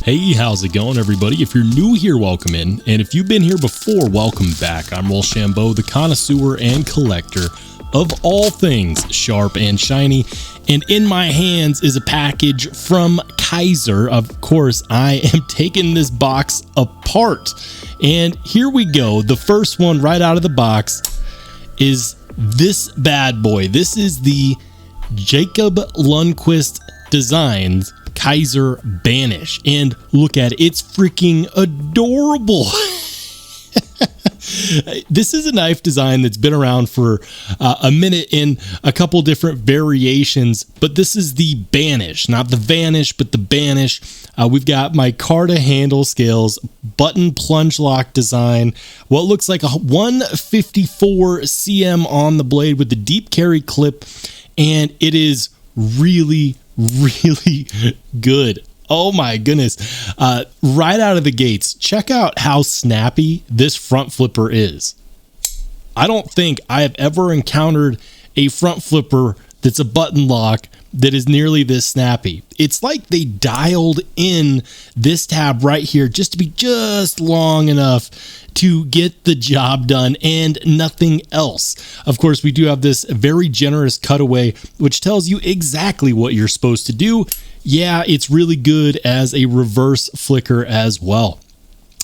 Hey, how's it going, everybody? If you're new here, welcome in. And if you've been here before, welcome back. I'm Rollshambo, the connoisseur and collector of all things sharp and shiny. And in my hands is a package from Kizer. Of course, I am taking this box apart. And here we go. The first one right out of the box is this bad boy. This is the Jacob Lundquist Designs Kizer Banish, and look at it, it's freaking adorable. This is a knife design that's been around for a minute in a couple different variations, but this is the Banish, not the Vanish, but the Banish. We've got micarta handle scales, button plunge lock design, what looks like a 154 cm on the blade with the deep carry clip, and it is really good. Oh my goodness. Right out of the gates, check out how snappy this front flipper is. I don't think I have ever encountered a front flipper that's a button lock that is nearly this snappy. It's like they dialed in this tab right here just to be just long enough to get the job done and nothing else. Of course, we do have this very generous cutaway, which tells you exactly what you're supposed to do. Yeah, it's really good as a reverse flicker as well.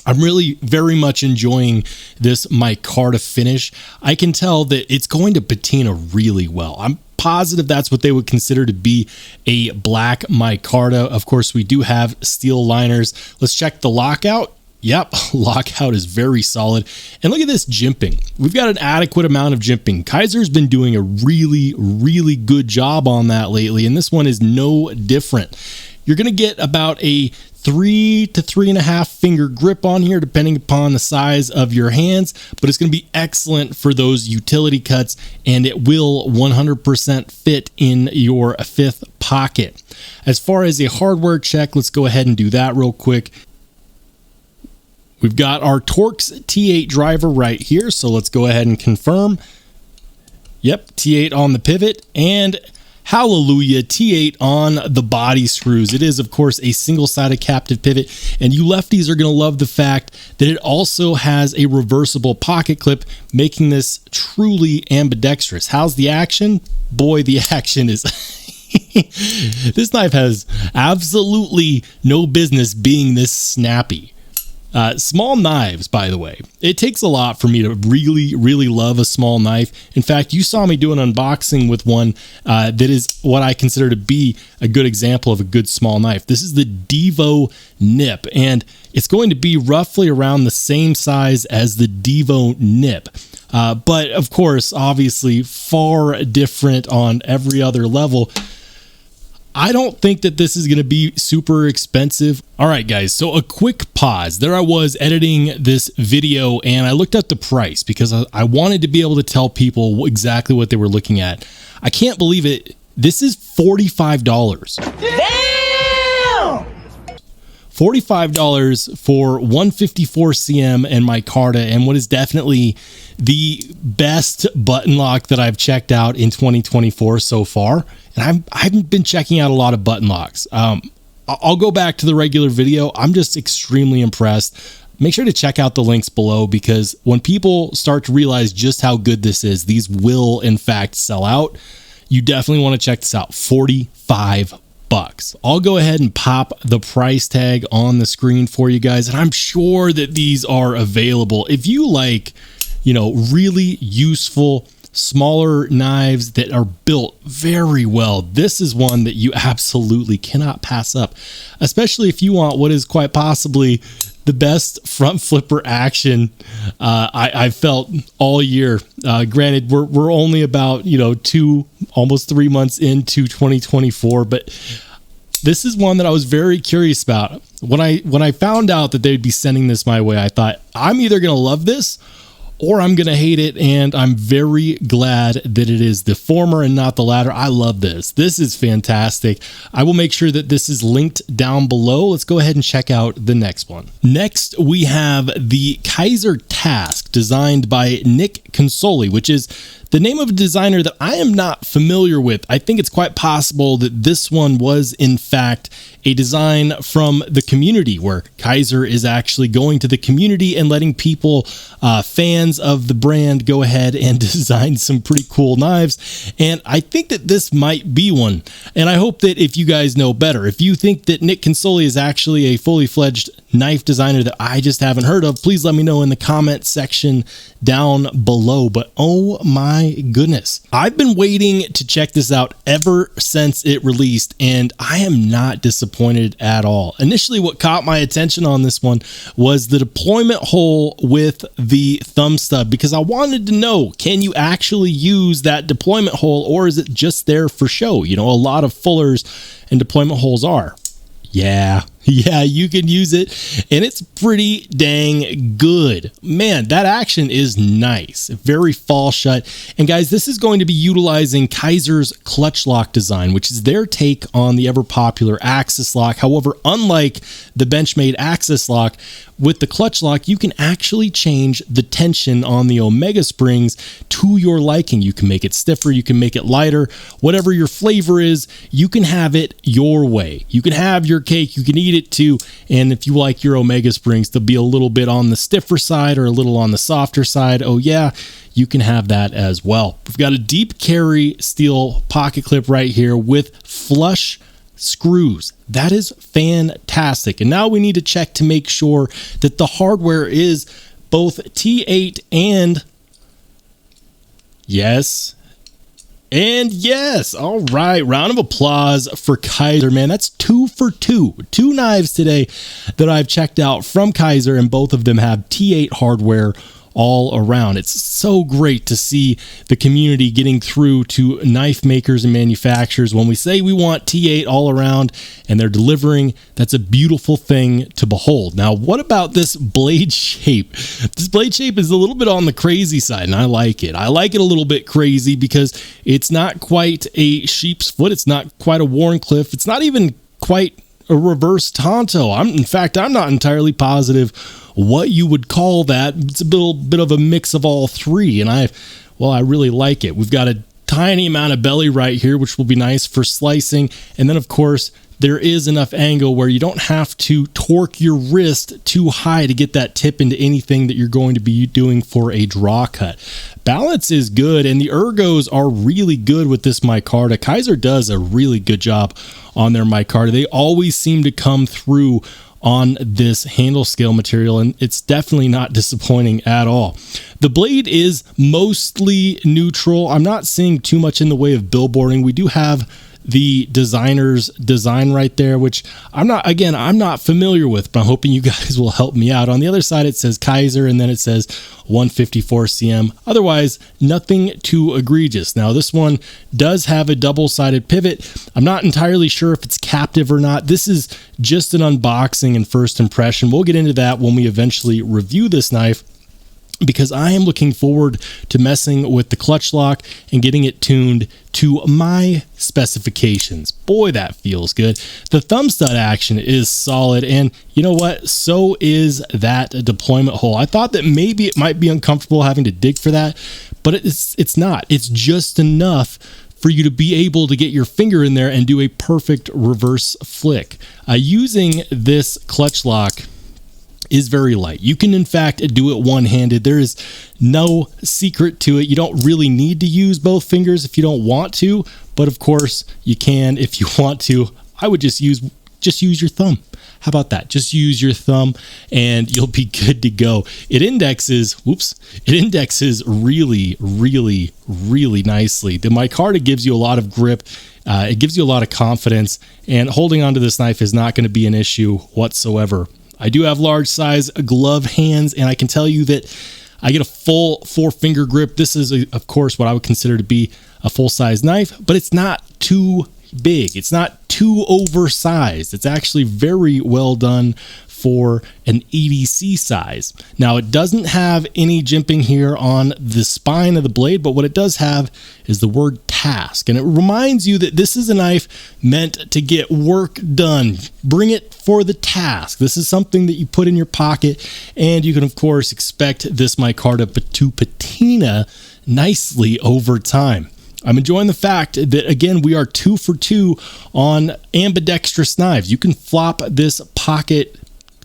I'm really very much enjoying this micarta finish. I can tell that it's going to patina really well. I'm positive that's what they would consider to be a black micarta. Of course, we do have steel liners. Let's check the lockout. Yep, lockout is very solid. And look at this jimping. We've got an adequate amount of jimping. Kizer's been doing a really good job on that lately, and this one is no different. You're going to get about a 3 to 3.5 finger grip on here, depending upon the size of your hands, but it's going to be excellent for those utility cuts, and it will 100% fit in your fifth pocket. As far as a hardware check, let's go ahead and do that real quick. We've got our Torx T8 driver right here, so let's go ahead and confirm. Yep, T8 on the pivot, and hallelujah, T8 on the body screws. It is, of course, a single-sided captive pivot, and you lefties are going to love the fact that it also has a reversible pocket clip, making this truly ambidextrous. How's the action? Boy, the action is... This knife has absolutely no business being this snappy. Small knives, by the way, it takes a lot for me to really love a small knife. In fact, you saw me do an unboxing with one that is what I consider to be a good example of a good small knife. This is the Devo Nip, and it's going to be roughly around the same size as the Devo Nip. But of course, obviously far different on every other level. I don't think that this is going to be super expensive. All right, guys, so a quick pause. There I was editing this video, and I looked up the price because I wanted to be able to tell people exactly what they were looking at. I can't believe it. This is $45. Damn! $45 for 154 cm and micarta, and what is definitely the best button lock that I've checked out in 2024 so far. And I haven't been checking out a lot of button locks. I'll go back to the regular video. I'm just extremely impressed. Make sure to check out the links below, because when people start to realize just how good this is, these will in fact sell out. You definitely want to check this out. $45. I'll go ahead and pop the price tag on the screen for you guys, and I'm sure that these are available. If you like, you know, really useful smaller knives that are built very well, this is one that you absolutely cannot pass up, especially if you want what is quite possibly the best front flipper action I've felt all year. Granted, we're only about, you know, almost 3 months into 2024, but this is one that I was very curious about. When I found out that they'd be sending this my way, I thought, I'm either going to love this or I'm going to hate it, and I'm very glad that it is the former and not the latter. I love this. This is fantastic. I will make sure that this is linked down below. Let's go ahead and check out the next one. Next, we have the Kizer Task, designed by Nick Consoli, which is the name of a designer that I am not familiar with. I think it's quite possible that this one was, in fact, a design from the community where Kizer is actually going to the community and letting people, fans of the brand, go ahead and design some pretty cool knives. And I think that this might be one. And I hope that if you guys know better, if you think that Nick Consoli is actually a fully fledged knife designer that I just haven't heard of, please let me know in the comment section down below. But oh my goodness, I've been waiting to check this out ever since it released, and I am not disappointed at all. Initially, what caught my attention on this one was the deployment hole with the thumb stub, because I wanted to know, can you actually use that deployment hole, or is it just there for show? You know, a lot of fullers and deployment holes are. Yeah, you can use it, and it's pretty dang good. Man, that action is nice. Very fall shut. And guys, this is going to be utilizing Kizer's clutch lock design, which is their take on the ever popular axis lock. However, unlike the benchmade axis lock, with the clutch lock, you can actually change the tension on the Omega springs to your liking. You can make it stiffer, you can make it lighter, whatever your flavor is, you can have it your way. You can have your cake, you can eat it too, and if you like your Omega springs to be a little bit on the stiffer side or a little on the softer side, oh yeah, you can have that as well. We've got a deep carry steel pocket clip right here with flush screws. That is fantastic. And now we need to check to make sure that the hardware is both T8 and yes. All right, round of applause for Kizer, man. That's 2 for 2. 2 knives today that I've checked out from Kizer, and both of them have T8 hardware all around. It's so great to see the community getting through to knife makers and manufacturers. When we say we want T8 all around and they're delivering, that's a beautiful thing to behold. Now, what about this blade shape? This blade shape is a little bit on the crazy side, and I like it. I like it a little bit crazy because it's not quite a sheep's foot. It's not quite a Warncliffe. It's not even quite a reverse Tonto. In fact, I'm not entirely positive what you would call that. It's a little bit of a mix of all three, and I really like it. We've got a tiny amount of belly right here, which will be nice for slicing, and then of course there is enough angle where you don't have to torque your wrist too high to get that tip into anything that you're going to be doing for a draw cut. Balance is good, and the ergos are really good with this micarta. Kizer does a really good job on their micarta. They always seem to come through on this handle scale material, and it's definitely not disappointing at all. The blade is mostly neutral. I'm not seeing too much in the way of billboarding. We do have the designer's design right there, which I'm not familiar with, but I'm hoping you guys will help me out. On the other side, it says Kizer, and then it says 154 cm. Otherwise, nothing too egregious. Now, this one does have a double-sided pivot. I'm not entirely sure if it's captive or not. This is just an unboxing and first impression. We'll get into that when we eventually review this knife, because I am looking forward to messing with the clutch lock and getting it tuned to my specifications. Boy, that feels good. The thumb stud action is solid, and you know what? So is that deployment hole. I thought that maybe it might be uncomfortable having to dig for that, but it's not. It's just enough for you to be able to get your finger in there and do a perfect reverse flick. Using this clutch lock is very light. You can in fact do it one-handed. There is no secret to it. You don't really need to use both fingers if you don't want to, but of course you can if you want to. I would just use your thumb. How about that? Just use your thumb and you'll be good to go. It indexes really, really, really nicely. The micarta gives you a lot of grip. It gives you a lot of confidence, and holding onto this knife is not going to be an issue whatsoever. I do have large size glove hands, and I can tell you that I get a full 4-finger grip. This is, of course, what I would consider to be a full-size knife, but it's not too big. It's not too oversized. It's actually very well done for an EDC size. Now, it doesn't have any jimping here on the spine of the blade, but what it does have is the word task, and it reminds you that this is a knife meant to get work done. Bring it for the task. This is something that you put in your pocket, and you can of course expect this micarta to patina nicely over time. I'm enjoying the fact that, again, we are 2 for 2 on ambidextrous knives. You can flop this pocket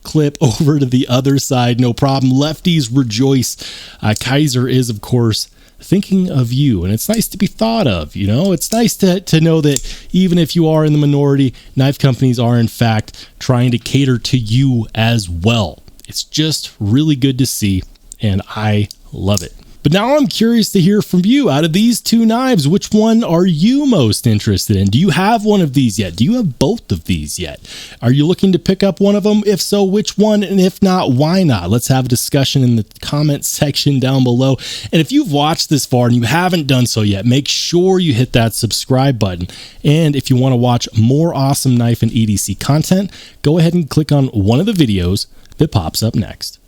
clip over to the other side, no problem. Lefties rejoice. Kizer is, of course, thinking of you, and it's nice to be thought of. You know, it's nice to know that even if you are in the minority, knife companies are in fact trying to cater to you as well. It's just really good to see, and I love it. But now I'm curious to hear from you. Out of these 2 knives, which one are you most interested in? Do you have one of these yet? Do you have both of these yet? Are you looking to pick up one of them? If so, which one? And if not, why not? Let's have a discussion in the comment section down below. And if you've watched this far and you haven't done so yet, make sure you hit that subscribe button. And if you want to watch more awesome knife and EDC content, go ahead and click on one of the videos that pops up next.